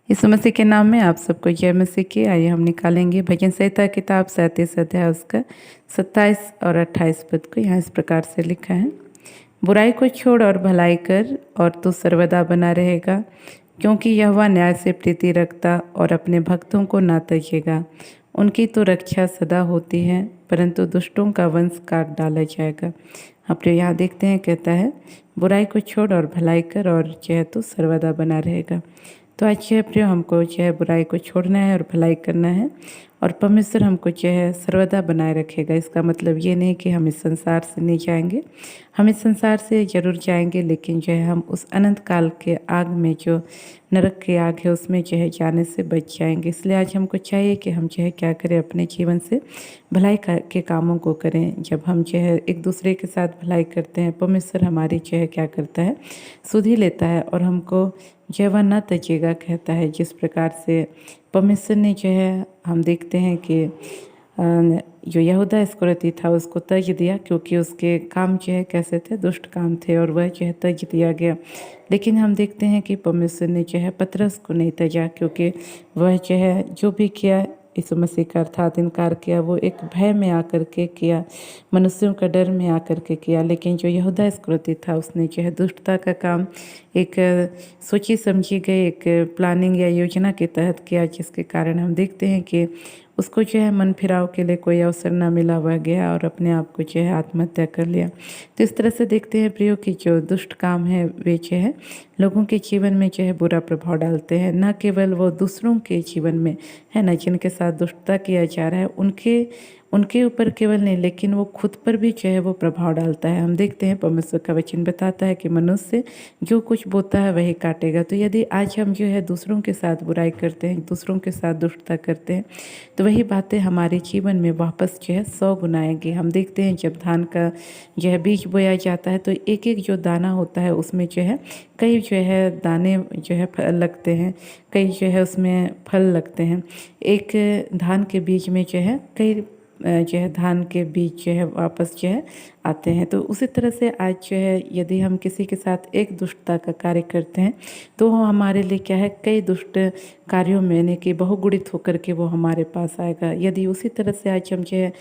यीशु मसीह के नाम में आप सबको जय मसीह की। आइए हम निकालेंगे भजन संहिता किताब 37 अध्याय उसका 27 और 28 पद को। यहाँ इस प्रकार से लिखा है, बुराई को छोड़ और भलाई कर और तू सर्वदा बना रहेगा, क्योंकि यहोवा न्याय से प्रीति रखता और अपने भक्तों को ना त्यजेगा। उनकी तो रक्षा सदा होती है, परंतु दुष्टों का वंश काट डाला जाएगा। आप जो यहाँ देखते हैं कहता है, बुराई को छोड़ और भलाई कर और जो है तो सर्वदा बना रहेगा। तो आज जो है प्रियो, हमको जो है बुराई को छोड़ना है और भलाई करना है, और परमेश्वर हमको जो है सर्वदा बनाए रखेगा। इसका मतलब ये नहीं कि हम इस संसार से नहीं जाएंगे, हम इस संसार से जरूर जाएंगे, लेकिन जो है हम उस अनंत काल के आग में, जो नरक की आग है, उसमें जो है जाने से बच जाएंगे। इसलिए आज हमको चाहिए कि हम जो है क्या करें, अपने जीवन से भलाई के कामों को करें। जब हम जो है एक दूसरे के साथ भलाई करते हैं, परमेश्वर हमारी जो है क्या करता है, सुधि लेता है और हमको जो वह न त्यजेगा कहता है। जिस प्रकार से परमेश्वर ने जो है, हम देखते हैं कि जो यहूदा इस्करियोती था उसको तज दिया, क्योंकि उसके काम जो है कैसे थे, दुष्ट काम थे, और वह जो है तज दिया गया। लेकिन हम देखते हैं कि परमेश्वर ने जो है पतरस को नहीं तजा, क्योंकि वह जो है जो भी किया यीशु मसीह का अर्थात इनकार किया, वो एक भय में आकर के किया, मनुष्यों का डर में आकर के किया। लेकिन जो यहूदा इस्करियोती था, उसने जो है दुष्टता का काम एक सोची समझी गई एक प्लानिंग या योजना के तहत किया, जिसके कारण हम देखते हैं कि उसको जो है मन फिराव के लिए कोई अवसर ना मिला, वह गया और अपने आप को जो है आत्महत्या कर लिया। तो इस तरह से देखते हैं प्रियो कि जो दुष्ट काम है वे जो है लोगों के जीवन में जो है बुरा प्रभाव डालते हैं। न केवल वो दूसरों के जीवन में है ना, जिनके साथ दुष्टता किया जा रहा है उनके ऊपर केवल नहीं, लेकिन वो खुद पर भी जो है वो प्रभाव डालता है। हम देखते हैं परमेश्वर का वचन बताता है कि मनुष्य जो कुछ बोता है वही काटेगा। तो यदि आज हम जो है दूसरों के साथ बुराई करते हैं, दूसरों के साथ दुष्टता करते हैं, तो वही बातें हमारे जीवन में वापस जो है 100 गुना आएंगी। हम देखते हैं जब धान का जो है बीज बोया जाता है, तो एक एक जो दाना होता है उसमें जो है कई जो है दाने जो है फल लगते हैं, कई जो है उसमें फल लगते हैं। एक धान के बीज में जो है कई जो है धान के बीज जो है वापस जो है आते हैं। तो उसी तरह से आज जो है यदि हम किसी के साथ एक दुष्टता का कार्य करते हैं, तो वो हमारे लिए क्या है, कई दुष्ट कार्यों में यानी कि बहुगुणित होकर के वो हमारे पास आएगा। यदि उसी तरह से आज हम जो है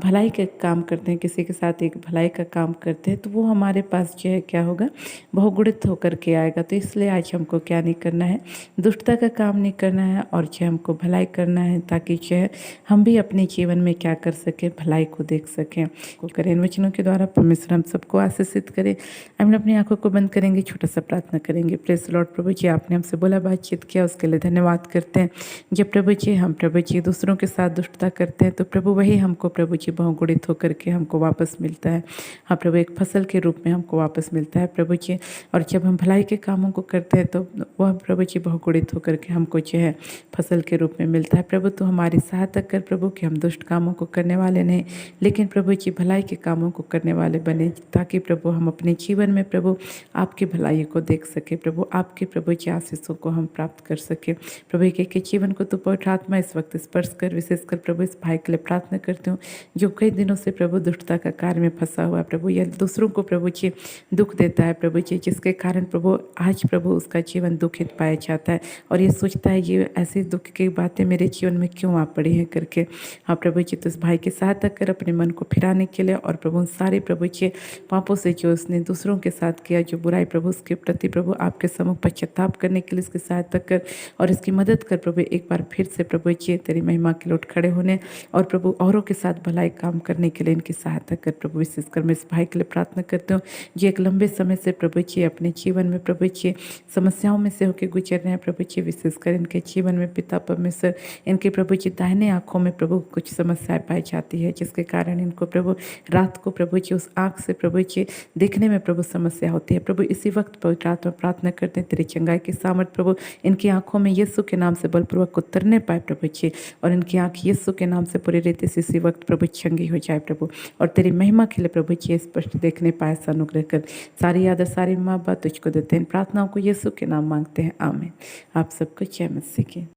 भलाई के काम करते हैं, किसी के साथ एक भलाई का काम करते हैं, तो वो हमारे पास जो है क्या होगा, बहुगुणित होकर के आएगा। तो इसलिए आज हमको क्या नहीं करना है, दुष्टता का काम नहीं करना है, और जो हमको भलाई करना है, ताकि जो है हम भी अपने जीवन में क्या कर सकें, भलाई को देख सकें। करें इन वचनों के द्वारा परमेश्वर हम सबको आशीषित करे। हम अपनी आंखों को बंद करेंगे, छोटा सा प्रार्थना करेंगे। प्रेस लॉर्ड प्रभु जी, आपने हमसे बोला, बातचीत किया, उसके लिए धन्यवाद करते हैं। जब प्रभु जी हम प्रभु जी दूसरों के साथ दुष्टता करते हैं, तो प्रभु वही हमको प्रभु जी बहुगुणित होकर के हमको वापस मिलता है। हाँ प्रभु, एक फसल के रूप में हमको वापस मिलता है प्रभु जी। और जब हम भलाई के कामों को करते हैं, तो वह प्रभु जी बहुगुणित होकर के हमको जो है फसल के रूप में मिलता है। प्रभु तो हमारी सहायता कर प्रभु, कि हम दुष्ट कामों को करने वाले नहीं, लेकिन प्रभु जी भलाई के कामों को करने वाले बने, ताकि प्रभु हम अपने जीवन में प्रभु आपकी भलाई को देख सके, प्रभु आपके प्रभु जी आशीषों को हम प्राप्त कर सके। प्रभु के जीवन को तो पवित्र आत्मा इस वक्त स्पर्श कर, विशेषकर प्रभु इस भाई के लिए प्रार्थना करती हूँ, जो कई दिनों से प्रभु दुष्टता का कार्य में फंसा हुआ है प्रभु, या दूसरों को प्रभु जी दुख देता है प्रभु जी, जिसके कारण प्रभु आज प्रभु उसका जीवन दुखित पाया जाता है, और ये सोचता है ये ऐसी दुख की बातें मेरे जीवन में क्यों आ पड़ी हैं करके। हाँ प्रभु जी, तो इस भाई के सहायता कर अपने मन को फिराने के लिए, और प्रभु सारे प्रभु जी पापों से जो उसने दूसरों के साथ किया, जो बुराई प्रभु उसके प्रति प्रभु आपके सम्मुख पश्चाताप करने के लिए इसकी सहायता कर, और इसकी मदद कर प्रभु। एक बार फिर से प्रभु जी तेरी महिमा के लिए उठ खड़े होने, और प्रभु औरों के साथ भलाई काम करने के लिए इनकी सहायता कर प्रभु। विशेषकर मैं इस भाई के लिए प्रार्थना करती हूँ, जो एक लंबे समय से प्रभु जी अपने जीवन में प्रभु जी समस्याओं में से होकर गुजर रहे हैं प्रभु जी। विशेषकर इनके जीवन में पिता परमेश्वर, इनके प्रभु जी दाहिने आँखों में प्रभु कुछ समस्याएं पाई जाती है, जिसके कारण इनको प्रभु रात को प्रभु जी उस आँख से प्रभु जी देखने में प्रभु समस्या होती है प्रभु। इसी वक्त पवित्र आत्मा प्रार्थना करते हैं तेरी चंगाई की सामर्थ प्रभु इनकी आंखों में यीशु के नाम से बलपूर्वक उतरने पाए प्रभु जी, और इनकी आंख यीशु के नाम से पूरी रीति से इसी वक्त प्रभु चंगी हो जाए प्रभु, और तेरी महिमा के लिए प्रभु जी स्पष्ट देखने पाए, ऐसा अनुग्रह कर। सारी आदर सारी माँ बाप तुझको देते हैं, प्रार्थनाओं को यीशु के नाम मांगते हैं, आमीन। आप सबको जय मसीह की।